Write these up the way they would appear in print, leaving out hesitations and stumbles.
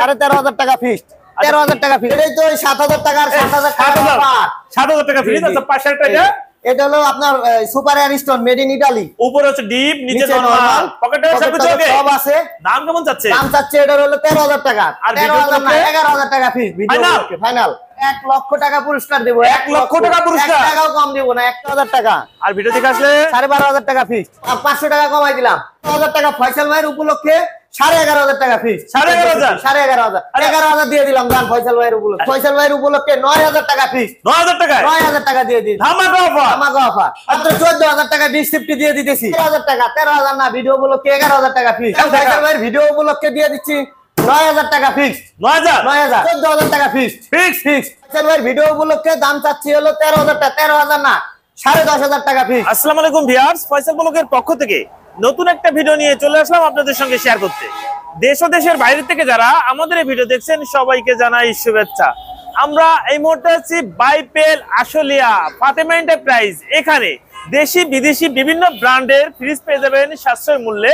13,500 টাকা ফিক্সড। 13,000 টাকা ফিক্সড। এটাই তো 7,000 টাকা আর 7,000 টাকা ফ্রি আছে। পাশে একটা এটা হলো আপনার super air stone made in Italy. উপরে হচ্ছে ডিপ, নিচে নরমাল, পকেটে সবকিছু ওকে। সব আছে। দাম কেমন যাচ্ছে? দাম চাচ্ছে এটা হলো 13,000 টাকা। আর 13,000 না 11,000 টাকা ফিক্স। ভিডিও ফাইনাল 1 লক্ষ টাকা পুরস্কার দেব। 1 লক্ষ টাকা পুরস্কার। 1 টাকাও কম দেব না। 1,000 টাকা। আর ভিডিও দেখে আসলে 12,500 টাকা ফিক্স। আর 500 টাকা কমাই দিলাম। 1,000 টাকা ফয়সাল ভাইয়ের উপলক্ষে 11,500 টাকা ফিক্স। 11,500 11,000 দিয়ে দিলাম জান ফয়সাল ভাইয়ের উপলক্ষে। ফয়সাল ভাইয়ের উপলক্ষে 9,000 টাকা ফিক্স। 9,000 টাকা 9,000 টাকা দিয়ে দিই। ধামাকা অফার। ধামাকা অফার। মাত্র 14,000 টাকা 2050 দিয়ে দিতেছি। 13,000 টাকা। 13,000 না ভিডিও উপলক্ষে 11,000 টাকা ফিক্স। ফয়সাল ভাইয়ের ভিডিও উপলক্ষে দিয়ে দিচ্ছি 9,000 টাকা ফিক্স। 9,000 14,000 টাকা ফিক্স। ফিক্স ফয়সাল ভাইয়ের ভিডিও উপলক্ষে দাম চাচ্ছি হলো 13,000 টাকা। 13,000 না 10,500 টাকা ফিক্স। আসসালামু আলাইকুম ভিউয়ার্স, ফয়সাল ব্লগের পক্ষ থেকে নতুন একটা ভিডিও নিয়ে চলে আসলাম আপনাদের সঙ্গে শেয়ার করতে। দেশ ও দেশের বাইরে থেকে যারা আমাদের এই ভিডিও দেখছেন সবাইকে জানাই শুভেচ্ছা। আমরা এই মুহূর্তে আছি বাইপেল আশুলিয়া ফাতেমা এন্টারপ্রাইজ। এখানে দেশি বিদেশি বিভিন্ন ব্র্যান্ডের ফ্রিজ পেয়ে যাবেন সাশ্রয় মূল্যে।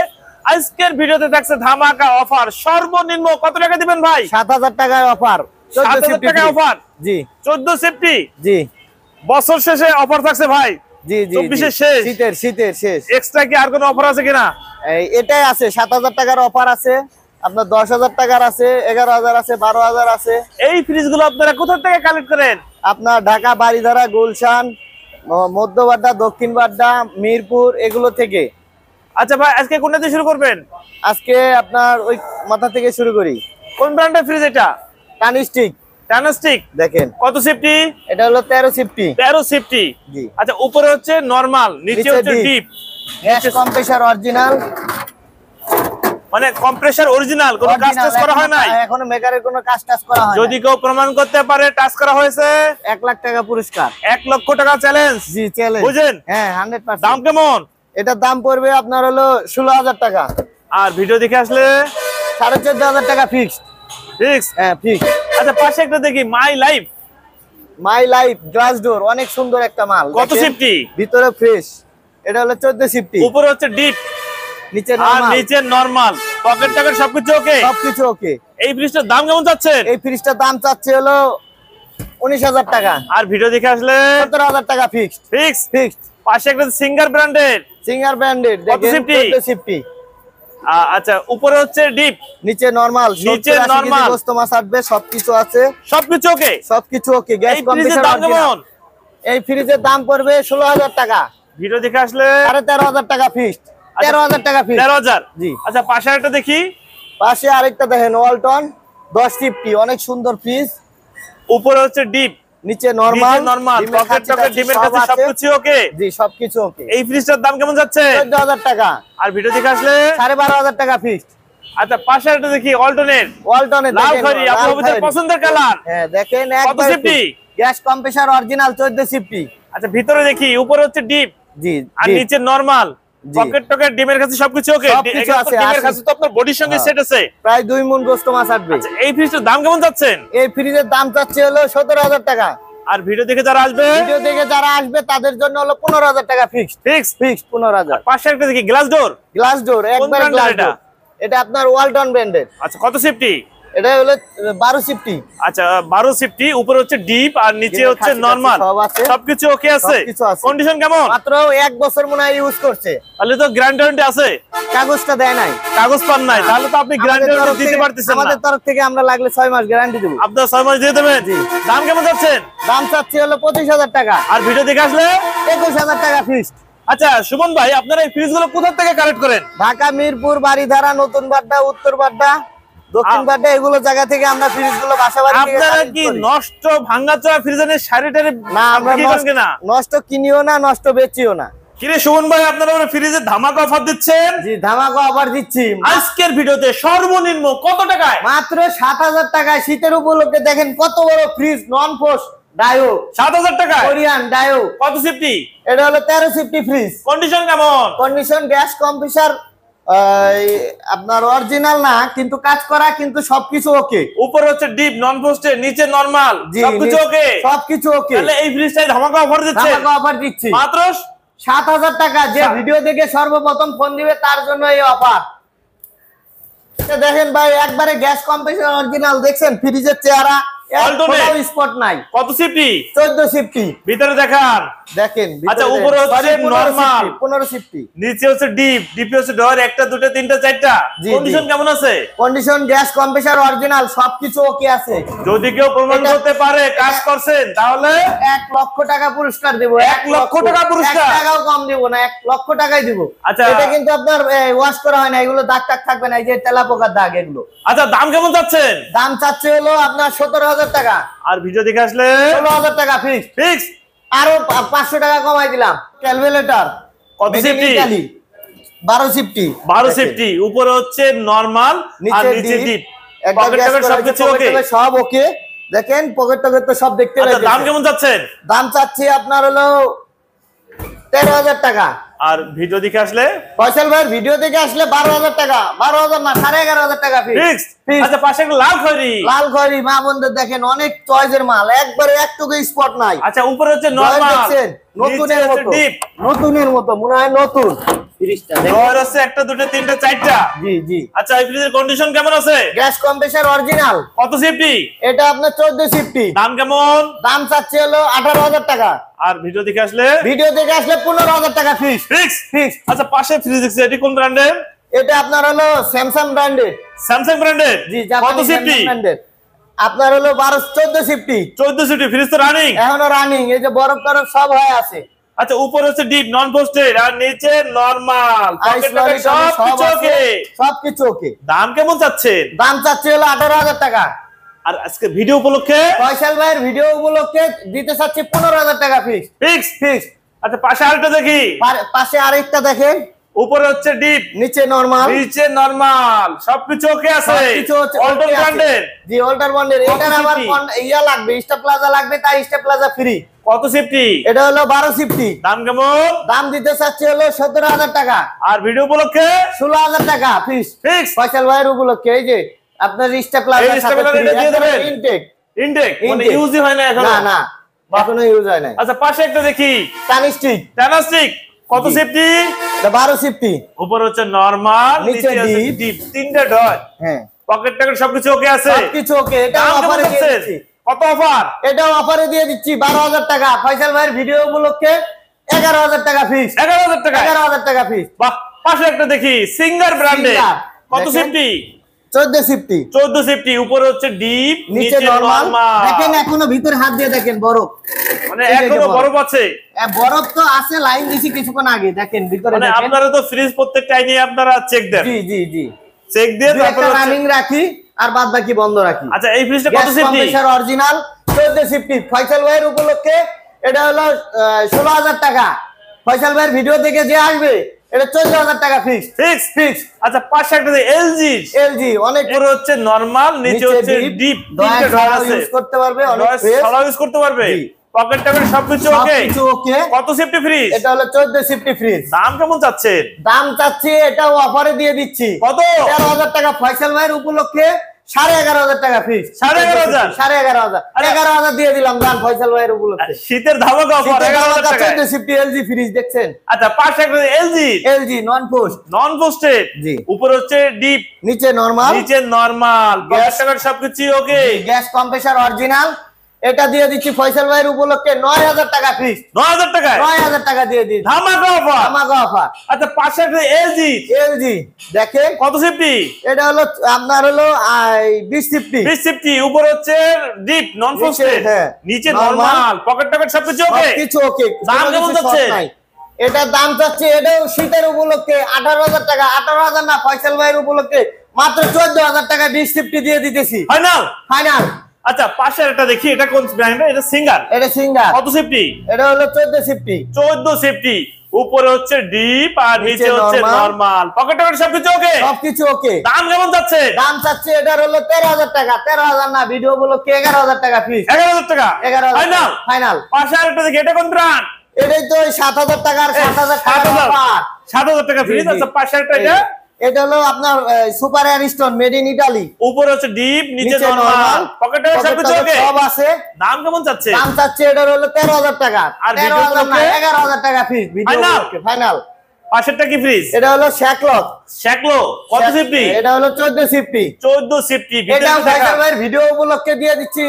আজকের ভিডিওতে থাকছে ধামাকা অফার। সর্বনিম্ন কত টাকা দিবেন ভাই? 7,000 টাকার অফার। 7,000 টাকা অফার। জি 14 সেফটি। জি বছর শেষে অফার থাকছে ভাই। জি জি 24 শেষ। শীতের শেষ। এক্সট্রা কি আর কোনো অফার আছে কিনা? এটাই আছে। 7,000 টাকার অফার আছে, আপনার 10,000 টাকার আছে, 11,000 আছে, 12,000 আছে। এই ফ্রিজগুলো আপনারা কোথা থেকে কালেক্ট করেন? আপনার ঢাকা, বাড়িধারা, গুলশান, মধ্যবাড্ডা, দক্ষিণ বাড্ডা, মিরপুর এগুলো থেকে। আচ্ছা ভাই, আজকে কোনটা দিয়ে শুরু করবেন? আজকে আপনার ওই মাথা থেকে শুরু করি। কোন ব্র্যান্ডের ফ্রিজ এটা? টানিস্টিক। টানাস্টিক। দেখেন কত সেফটি? এটা হলো 13 সেফটি। 13 সেফটি। জি। আচ্ছা, উপরে হচ্ছে নরমাল, নিচে হচ্ছে ডিপ। গ্যাস কম্প্রেসার অরিজিনাল, মানে কম্প্রেসার অরিজিনাল, কোনো কাজ টাচ করা হয় নাই এখনো মেকারের কোনো কাজ টাচ করা হয় না। যদি কেউ প্রমাণ করতে পারে টাচ করা হয়েছে 1 লাখ টাকা পুরস্কার। 1 লক্ষ টাকা চ্যালেঞ্জ। জি চ্যালেঞ্জ। বুঝেন? হ্যাঁ 100%। দাম কেমন? এটার দাম পড়বে আপনার হলো 16,000 টাকা। আর ভিডিও দেখে আসলে 14,500 টাকা ফিক্সড। ফিক্স? হ্যাঁ ফিক্স। আচ্ছা, পাশে একটা দেখি my life. My life glass door, অনেক সুন্দর একটা মাল। কত সেফটি? ভিতরে ফ্রেশ। এটা হলো 14 সেফটি। উপরে হচ্ছে ডিপ, নিচে আর নরমাল। নিচে নরমাল, পকেট টকেট সবকিছু ওকে। সবকিছু ওকে। এই ফ্রিজটার দাম কেমন যাচ্ছেন? এই ফ্রিজটার দাম চাচ্ছে হলো 19,000 টাকা। আর ভিডিও দেখে আসলে 17,000 টাকা ফিক্সড। ফিক্সড। পাশে একটা সিঙ্গার ব্র্যান্ডের, সিঙ্গার ব্র্যান্ডেড। কত সেফটি? 14 সেফটি। আচ্ছা, উপরে হচ্ছে ডিপ, নিচে নরমাল। নিচে নরমাল, গোস্ত মাছ আসবে, সবকিছু আছে। সবকিছু ওকে। সবকিছু ওকে। গ্যাস এই ফ্রিজের কম্প্রেসার দাম কেমন? এই ফ্রিজের দাম পড়বে 16,000 টাকা। ভিডিও দেখে আসলে 13,500 টাকা ফিক্সড। 13,000 টাকা ফিক্সড। 13,000। জি। আচ্ছা, পাশে একটা দেখি। পাশে আরেকটা দেখেন ওয়ালটন 10 সেফটি, অনেক সুন্দর ফ্রিজ। উপরে হচ্ছে ডিপ, নিচে নরমাল, পকেট টকেট ডিমের কাছে সবকিছু ওকে। জি সবকিছু ওকে। এই ফ্রিজটার দাম কেমন যাচ্ছে? 14,000 টাকা। আর ভিডিও দেখে আসলে 12,500 টাকা ফিক্সড। আচ্টা, পাশে একটা দেখি ওয়ালটনের ওয়ালটনের লাল খয়েরি, আপনাদের পছন্দের কালার। হ্যাঁ দেখেন কত safety? Gas compressor original 14 safety. আচ্ছা, ভিতরে দেখি উপরে হচ্ছে ডিপ, জি আর নিচে নরমাল, পকেট টকেট ডিমের কাছে সবকিছু ওকে। সবকিছু আছে। ডিমের কাছে তো আপনার বডির সঙ্গে সেট আছে। প্রায় 2 মণ গোস্ত মাছ আসবে। আচ্ছা, এই ফ্রিজটার দাম কেমন যাচ্ছেন? এই ফ্রিজের দাম চাচ্ছে হলো 17,000 টাকা। আর ভিডিও দেখে যারা আসবে তাদের জন্য হলো 15,000 টাকা ফিক্সড। ফিক্সড 15,000। পাশে একটা দেখি গ্লাস ডোর। গ্লাস ডোর, একবার গ্লাস ডোর। এটা আপনার ওয়ালটন ব্র্যান্ডের। আচ্ছা, কত সেফটি? এটা হলো 12 সেফটি। আচ্ছা, 12 সেফটি। উপরে হচ্ছে ডিপ, আর নিচে হচ্ছে নরমাল, সবকিছু ওকে আছে। কন্ডিশন কেমন? মাত্র 1 বছর মনে হয় ইউজ করছে। তাহলে তো গ্যারান্টি আছে। কাগজটা দেয় নাই, কাগজ পান নাই, তাহলে তো আপনি গ্যারান্টি দিতে পারতেছেন না। আমাদের তরফ থেকে আমরা লাগলে 6 মাস গ্যারান্টি দেব। আপনারা 6 মাস দিয়ে দেবেন? জি। দাম কেমন যাচ্ছেন? দাম চাচ্ছি হলো 25,000 টাকা। আর ভিডিও দেখে আসলে 21,000 টাকা ফিক্সড। আচ্ছা, সুমন ভাই, আপনারা এই ফ্রিজগুলো কোথা থেকে কালেক্ট করেন? ঢাকা, মিরপুর, বাড়িধারা, নতুন বাড্ডা, উত্তর বাড্ডা, দক্ষিণ বাড্ডা, এগুলো জায়গা থেকে আমরা ফ্রিজগুলো বাসাবাড়ি থেকে আপনারা কি নষ্ট ভাঙাচোরা ফ্রিজের শাড়িটারে না আমরা নষ্ট কিনিও না, নষ্ট বেচিও না। কিরে সুমন ভাই, আপনারা ফ্রিজে ধামাকা অফার দিচ্ছেন? জি, ধামাকা অফার দিচ্ছি। আজকের ভিডিওতে সর্বনিম্ন কত টাকায়? মাত্র 7,000 টাকায়। শীতের উপলক্ষে দেখেন কত বড় ফ্রিজ, নন পোস্ট ডায়ো। 7,000 টাকায় কোরিয়ান ডায়ো। কত সেফটি? এটা হলো 13 সেফটি ফ্রিজ। কন্ডিশন কেমন? কন্ডিশন গ্যাস কম্প্রেসার আপনার অরিজিনাল না, কিন্তু কাজ করা, কিন্তু সবকিছু ওকে। উপরে হচ্ছে ডিপ, নন পোস্টের, নিচে নরমাল, সবকিছু ওকে। সবকিছু ওকে। তাহলে এই ফ্রিজটাই ধামাকা অফার দিচ্ছে। ধামাকা অফার দিচ্ছি মাত্র 7,000 টাকা। যে ভিডিও দেখে সর্বপ্রথম ফোন দিবে তার জন্য এই অফার। দেখেন ভাই একবারে গ্যাস কম্প্রেসর অরিজিনাল দেখছেন ফ্রিজের চেহারা স্পট নাই। কত সিফটি? 14 সিফটি। ভিতরে দেখান দেখেন। আচ্ছা উপরে হচ্ছে নরমাল 15 সিফটি, নিচে হচ্ছে ডিপ, ডিপে হচ্ছে ডর 1টা 2টা 3টা 4টা। কন্ডিশন কেমন আছে? কন্ডিশন গ্যাস কম্প্রেসর অরিজিনাল, সবকিছু ওকে আছে। যদি কেউ প্রমাণ করতে পারে কাজ করছেন তাহলে 1 লক্ষ টাকা পুরস্কার দেব। 1 লক্ষ টাকা পুরস্কার? 1 টাকাও কম দেব না, 1 লক্ষ টাকাই দেব। আচ্ছা এটা কিন্তু আপনার ওয়াশ করা হয় না, এগুলো দাগ টাগ থাকবে না, এই যে তেলাপোকার দাগ এগুলো। আচ্ছা দাম কেমন যাচ্ছেন? দাম চাচ্ছে হলো আপনার 17,000 টাকা। আর ভিডিও দেখে আসলে 16,000 টাকা ফিক্স। ফিক্স। আরো 500 টাকা কমাই দিলাম। ক্যালকুলেটর কত সিফটি? 12 সিফটি। 12 সিফটি। উপরে হচ্ছে নরমাল আর নিচে ডিপ। পকেট টকেট সবকিছু ওকে? সব ওকে। দেখেন পকেট টকেট তো সব দেখতে পাচ্ছেন। দাম কেমন যাচ্ছেন? দাম চাচ্ছি আপনার হলো 13,000 টাকা। আর ভিডিও দেখে আসলে? ফয়সাল ভাই ভিডিও দেখে আসলে 12,000 টাকা। 12,000 না 11,500 টাকা ফিক্স। আচ্ছা পাশে একটা লাল খয়রি। লাল খয়রি মা বোনদের দেখেন অনেক চয়েসের মাল, একবারে একটুকু স্পট নাই। আচ্ছা উপরে হচ্ছে নরমাল, নতুনের মতো, ডিপ নতুনের মতো মনে হয় নতুন। 30টা ডর আছে 1টা 2টা 3টা 4টা। জি জি। আচ্ছা এই ফ্রিজের কন্ডিশন কেমন আছে? Gas compressor original. কত সিফটি? এটা আপনার 14 সিফটি। দাম কেমন? দাম চাচ্ছে হলো 18,000 টাকা। আর ভিডিও দেখে আসলে? ভিডিও দেখে আসলে 15,000 টাকা ফিক্স। Fix fix. আচ্ছা পাশে ফ্রিজ দেখছি, এটি কোন ব্র্যান্ডের? এটা আপনার হলো স্যামসাং ব্র্যান্ডের। স্যামসাং ব্র্যান্ডের? জি। কত সিফটি? আপনার হলো 14 সিফটি। 14 সিফটি। ফ্রিজ তো রানিং? এখনো রানিং, এই যে বরফ টরফ সব হয়ে আছে। আচ্ছা উপরে হচ্ছে ডিপ নন পোস্টেড আর নিচে নরমাল, পকেট টকেট সবকিছু ওকে? সবকিছু ওকে। দাম কেমন চাচ্ছেন? দাম চাচ্ছে হলো 18,000 টাকা। আর আজকে ভিডিও উপলক্ষে? ফয়সাল ভাইয়ের ভিডিও উপলক্ষে দিতে চাচ্ছি 15,000 টাকা ফিক্স। ফিক্স। ফিক্স। আচ্ছা পাশে আরেকটা দেখি। পাশে আরেকটা দেখেন। উপরে হচ্ছে ডিপ, নিচে নরমাল, নিচে নরমাল, সবকিছু ওকে আছে? সবকিছু হচ্ছে অল্টার ব্র্যান্ডের? জি অল্টার ব্র্যান্ডের। এটার আবার ইয়া লাগবে, স্টেপ প্লাজা লাগবে, তাই স্টেপ প্লাজা ফ্রি। কত সিফটি? এটা হলো 12 সিফটি। দাম কেমন? দাম দিতে চাচ্ছি হলো 17,000 টাকা। আর ভিডিও উপলক্ষে? 16,000 টাকা ফিক্স। ফিক্স। ফয়সাল ভাইয়ের উপলক্ষে এই যে আপনার স্টেপ প্লাজা দিয়ে দেবেন। ইনটেক। ইনটেক মানে ইউজই হয় না এখনো? না না এখনো ইউজ হয় না। আচ্ছা পাশে একটা দেখি। টানিস্টিক। টানাস্টিক কত সিফটি? এটা 12 সিফটি। উপরে হচ্ছে নরমাল, নিচে হচ্ছে ডিপ, 3টা ডট। হ্যাঁ পকেট টকেট সবকিছু ওকে আছে? সবকিছু ওকে। এটা দাম কেমন অফারে দিয়ে যাচ্ছে? দিচ্ছি। কত অফার? এটাও অফারে দিয়ে দিচ্ছি 12,000 টাকা। ফয়সাল ভাইয়ের ভিডিও উপলক্ষে 11,000 টাকা ফিক্স। 11,000 টাকা? 11,000 টাকা ফিক্স। বাহ। পাশে একটা দেখি সিঙ্গার ব্র্যান্ডের। কত সিফটি? 14 সিফটি। 14 সিফটি। উপরে হচ্ছে ডিপ, নিচে নরমাল। দেখেন এখনো ভিতরে হাত দিয়ে দেখেন বরফ, মানে এখনো বরফ আছে? বরফ তো আছে, লাইন দিছি কিছুক্ষণ আগে। দেখেন ভিতরে মানে দেখেন। আপনারা তো ফ্রিজ প্রত্যেকটা আইনে আপনারা চেক দেন? জি জি জি। চেক দিয়ে তারপর রানিং রাখি আর বাদ বাকি বন্ধ রাখি। আচ্ছা এই ফ্রিজটা কত CFT? Compressor original 14 CFT. Faisal ভাইয়ের উপলক্ষে এটা হলো 16,000 টাকা। ফয়সাল ভাইয়ের ভিডিও দেখে যে আসবে এটা 14,000 টাকা ফিক্স। ফিক্স। ফিক্স। আচ্ছা পাশে একটা এলজি। এলজি অনেক পুরো হচ্ছে নরমাল, নিচে হচ্ছে ডিপ, 3টা ডট আছে, ইউজ করতে পারবে, অনেক ফ্রেশ সব ইউজ করতে পারবে। পকেট টকেট সবকিছু ওকে? সবকিছু ওকে। কত সিফটি ফ্রিজ? এটা হলো 14 সিফটি ফ্রিজ। দাম কেমন চাচ্ছেন? দাম চাচ্ছি এটাও অফারে দিয়ে দিচ্ছি। কত? 13,000 টাকা। ফয়সাল ভাইয়ের উপলক্ষে 11,500 টাকা ফিক্স। 11,500? 11,500। 11,000 দিয়ে দিলাম দান ফয়সাল ভাইয়ের উপলক্ষে। শীতের ধামাকা অফার 11,000 টাকা। 14 সিফটি এলজি ফ্রিজ দেখছেন? আচ্ছা পাশে একটা এলজি। এলজি নন পোস্ট। নন পোস্টেড? জি। উপরে হচ্ছে ডিপ, নিচে নরমাল, নিচে নরমাল, পকেট টকেট সবকিছু ওকে? Gas compressor original. এটা দিয়ে দিচ্ছি ফয়সাল ভাইয়ের উপলক্ষে 9,000 টাকা ফিক্স। 9,000 টাকা? 9,000 টাকা দিয়ে দিচ্ছি ধামাকা অফার। ধামাকা অফার। আচ্ছা পাশে একটা এলজি। এলজি দেখেন কত সিফটি? এটা হলো আপনার হলো 20 সিফটি। 20 সিফটি। উপরে হচ্ছে ডিপ নন পোস্টেড, নিচে নরমাল, পকেট টকেট সবকিছু ওকে? সবকিছু ওকে। দাম কেমন যাচ্ছে? এটার দাম চাচ্ছে এটাও শীতের উপলক্ষে 18,000 টাকা। 18,000 না, ফয়সাল ভাইয়ের উপলক্ষে মাত্র 14,000 টাকা 20 সিফটি দিয়ে দিতেছি। ফাইনাল? ফাইনাল। আচ্ছা পাশে একটা দেখি, এটা কোন ব্র্যান্ড? এটা সিঙ্গার। এটা সিঙ্গার। কত সিফটি? এটা হলো 14 সিফটি। 14 সিফটি। উপরে হচ্ছে ডিপ আর নিচে হচ্ছে নরমাল, পকেট টকেট সবকিছু ওকে? সবকিছু ওকে। দাম কেমন যাচ্ছে? দাম চাচ্ছে এটার হলো 13,000 টাকা। 13,000 না, ভিডিও উপলক্ষে 11,000 টাকা ফিক্স। 11,000 টাকা? 11,000 ফাইনাল? ফাইনাল। পাশে আরেকটা দেখি, এটা কোন ব্র্যান্ড? এটাই তো 7,000 টাকা আর 7,000 টাকা। 7,000 টাকা ফ্রিজ। আচ্ছা পাশে একটা এটা হলো আপনার super air stone made in Italy. উপরে হচ্ছে ডিপ, নিচে নরমাল, পকেট টকেট সবকিছু ওকে? সব আছে। দাম কেমন যাচ্ছে? দাম চাচ্ছে এটার হলো 13,000 টাকা। আর 13,000 না, 11,000 টাকা ফিক্স। Video final. পাশেরটা কি ফ্রিজ? এটা হলো শ্যাকলক। শ্যাকলো কত সিফটি? এটা হলো 14 সিফটি। 14 সিফটি। এটা ফয়সাল ভাইয়ের ভিডিও উপলক্ষে দিয়ে দিচ্ছি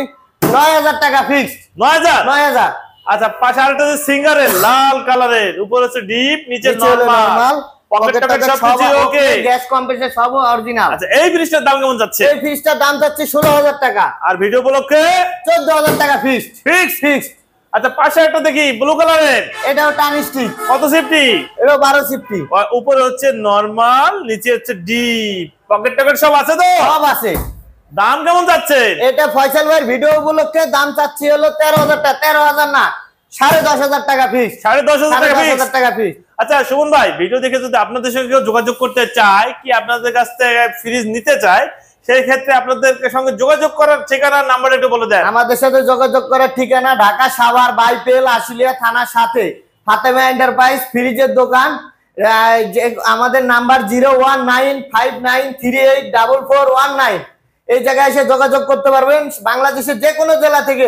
9000 টাকা ফিক্সড। 9000। আচ্ছা, পাশে আরেকটা যে সিঙ্গারের লাল কালারের, উপরে হচ্ছে ডিপ, নিচে নরমাল, পকেট টকেট সব কিছু ওকে, গ্যাস কম্প্রেসর সব অরিজিনাল। আচ্ছা, এই ফ্রিজটার দাম কেমন যাচ্ছে? এই ফ্রিজটার দাম যাচ্ছে 16000 টাকা। আর ভিডিও উপলক্ষে 14000 টাকা ফিক্সড। ফিক্স। আচ্ছা, পাশে একটা দেখি ব্লু কালারের, এটাও টানস্টিক। কত সিফটি? এটাও 12 সিফটি। উপরে হচ্ছে নরমাল, নিচে হচ্ছে ডিপ, পকেট টকেট সব আছে তো? সব আছে। দাম কেমন যাচ্ছে? এটা ফয়সাল ভাইয়ের ভিডিও উপলক্ষে দাম চাচ্ছি হলো 13000 টাকা। 13000 না, 10500 টাকা ফিক্স। 10500 টাকা ফিক্স। আচ্ছা সুমন ভাই, ভিডিও দেখে যদি আপনাদের সঙ্গে কেউ যোগাযোগ করতে চায়, কি আপনাদের কাছ থেকে ফ্রিজ নিতে চায়, সেই ক্ষেত্রে আপনাদের সঙ্গে যোগাযোগ করার ঠিকানা নাম্বার একটু বলে দেন। আমাদের সাথে যোগাযোগ করার ঠিকানা ঢাকা সাভার বাইপেল আশুলিয়া থানার সাথে ফাতেমা এন্টারপ্রাইজ ফ্রিজের দোকান। আমাদের নাম্বার 01959384419। এই জায়গায় এসে যোগাযোগ করতে পারবেন। বাংলাদেশের যে কোনো জেলা থেকে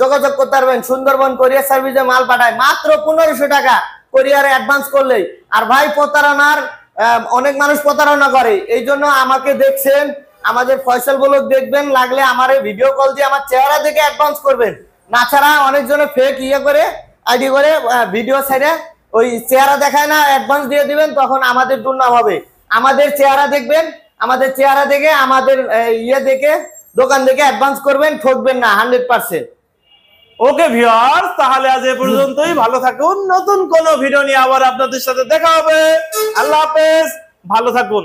যোগাযোগ করতে পারবেন। সুন্দরবন কোরিয়ার সার্ভিসে মাল পাঠায় মাত্র 1500 টাকা কোরিয়ারে অ্যাডভান্স করলেই। আর ভাই প্রতারণার অনেক মানুষ প্রতারণা করে, এই জন্য আমাকে দেখছেন, আমাদের ফয়সাল ব্লগ দেখবেন, লাগলে আমার ভিডিও কল দিয়ে আমার চেহারা দেখে অ্যাডভান্স করবেন। না ছাড়া অনেকজনে ফেক করে আইডি করে ভিডিও সাইডে ওই চেহারা দেখায় না, অ্যাডভান্স দিয়ে দিবেন, তখন আমাদের দুর্নাম হবে। আমাদের চেহারা দেখবেন, আমাদের চেহারা দেখে আমাদের দেখে দোকান দেখে অ্যাডভান্স করবেন, ঠকবেন না 100%। ওকে ভিউয়ার্স, তাহলে আজ এ পর্যন্তই। ভালো থাকুন, নতুন কোন ভিডিও নিয়ে আবার আপনাদের সাথে দেখা হবে। আল্লাহ হাফেজ, ভালো থাকুন।